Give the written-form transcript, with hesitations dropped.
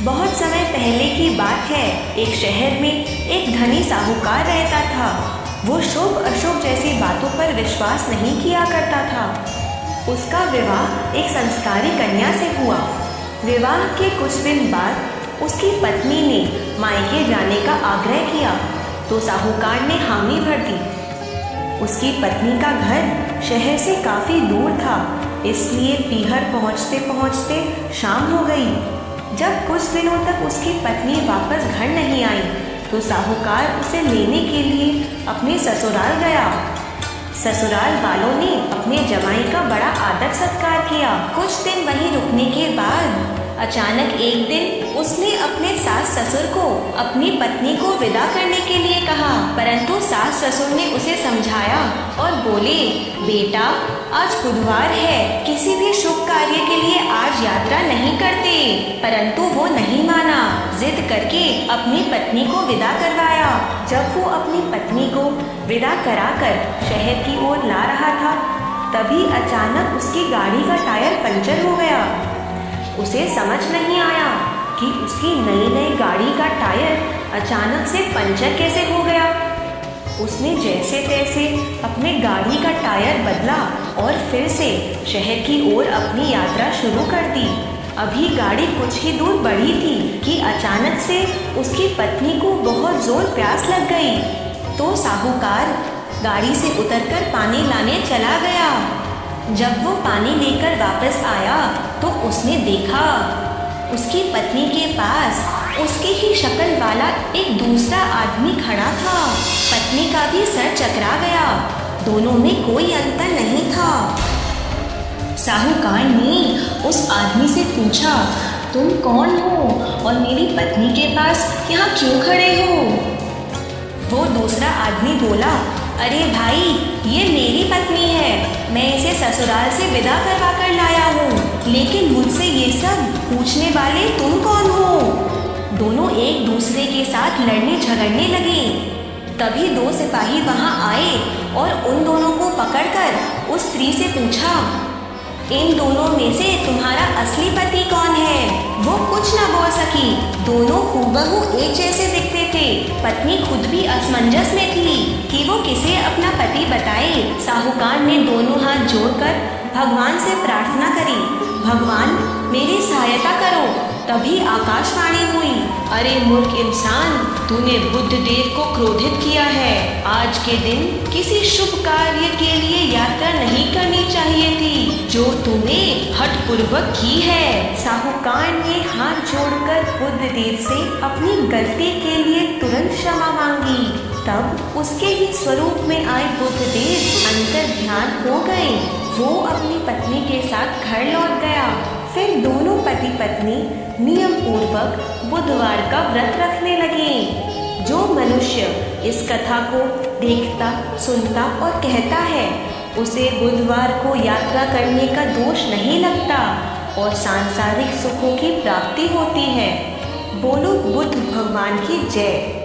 बहुत समय पहले की बात है। एक शहर में एक धनी साहूकार रहता था। वो शुभ अशुभ जैसी बातों पर विश्वास नहीं किया करता था। उसका विवाह एक संस्कारी कन्या से हुआ। विवाह के कुछ दिन बाद उसकी पत्नी ने मायके जाने का आग्रह किया तो साहूकार ने हामी भर दी। उसकी पत्नी का घर शहर से काफ़ी दूर था, इसलिए पीहर पहुँचते पहुँचते शाम हो गई। जब कुछ दिनों तक उसकी पत्नी वापस घर नहीं आई तो साहूकार उसे लेने के लिए अपने ससुराल गया। ससुराल वालों ने अपने जमाई का बड़ा आदर सत्कार किया। कुछ दिन वहीं रुकने के बाद अचानक एक दिन उसने अपने सास ससुर को अपनी पत्नी को विदा करने के लिए कहा, परंतु सास ससुर ने उसे समझाया और बोले, बेटा आज बुधवार है, किसी भी शुभ कार्य के लिए आज यात्रा नहीं करते। परंतु वो नहीं माना, जिद करके अपनी पत्नी को विदा करवाया। जब वो अपनी पत्नी को विदा कराकर शहर की ओर ला रहा था, तभी अचानक उसकी गाड़ी का टायर पंचर हो गया। उसे समझ नहीं आया कि उसकी नई गाड़ी का टायर अचानक से पंचर कैसे हो गया। उसने जैसे तैसे अपने गाड़ी का टायर बदला और फिर से शहर की ओर अपनी यात्रा शुरू कर दी। अभी गाड़ी कुछ ही दूर बढ़ी थी कि अचानक से उसकी पत्नी को बहुत जोर प्यास लग गई। तो साहूकार गाड़ी से उतरकर पानी लाने चला गया। जब वो पानी लेकर वापस आया तो उसने देखा उसकी पत्नी के पास उसकी ही शक्ल वाला एक दूसरा आदमी खड़ा था। पत्नी का भी सर चकरा गया, दोनों में कोई अंतर नहीं था। साहूकार ने उस आदमी से पूछा, तुम कौन हो और मेरी पत्नी के पास यहाँ क्यों खड़े हो? वो दूसरा आदमी बोला, अरे भाई, ये मेरी पत्नी है, मैं इसे ससुराल से विदा करवा कर लाया हूँ, लेकिन मुझसे ये सब पूछने वाले तुम कौन हो? दोनों एक दूसरे के साथ लड़ने झगड़ने लगे। तभी दो सिपाही वहाँ आए और उन दोनों को पकड़कर उस स्त्री से पूछा, इन दोनों में से तुम्हारा असली पति कौन है? वो कुछ न बोल सकी, दोनों हूबहू एक जैसे दिखते थे। पत्नी खुद भी असमंजस में थी कि वो किसे अपना पति बताए। साहूकार ने दोनों हाथ जोड़कर भगवान से प्रार्थना करी, भगवान मेरी सहायता करो। तभी आकाशवाणी हुई, अरे मूर्ख इंसान, तूने बुद्ध देव को क्रोधित किया है। आज के दिन किसी शुभ कार्य के लिए यात्रा नहीं करनी चाहिए थी, जो तूने हठपूर्वक की है। साहूकार ने हाथ जोड़कर बुद्ध देव से अपनी गलती के लिए तुरंत क्षमा मांगी। तब उसके ही स्वरूप में आए बुद्ध देव अंतर ध्यान हो गए। वो अपनी पत्नी के साथ घर लौट गया। फिर दोनों पति पत्नी नियम पूर्वक बुधवार का व्रत रखने लगे। जो मनुष्य इस कथा को देखता, सुनता और कहता है, उसे बुधवार को यात्रा करने का दोष नहीं लगता और सांसारिक सुखों की प्राप्ति होती है। बोलो बुद्ध भगवान की जय।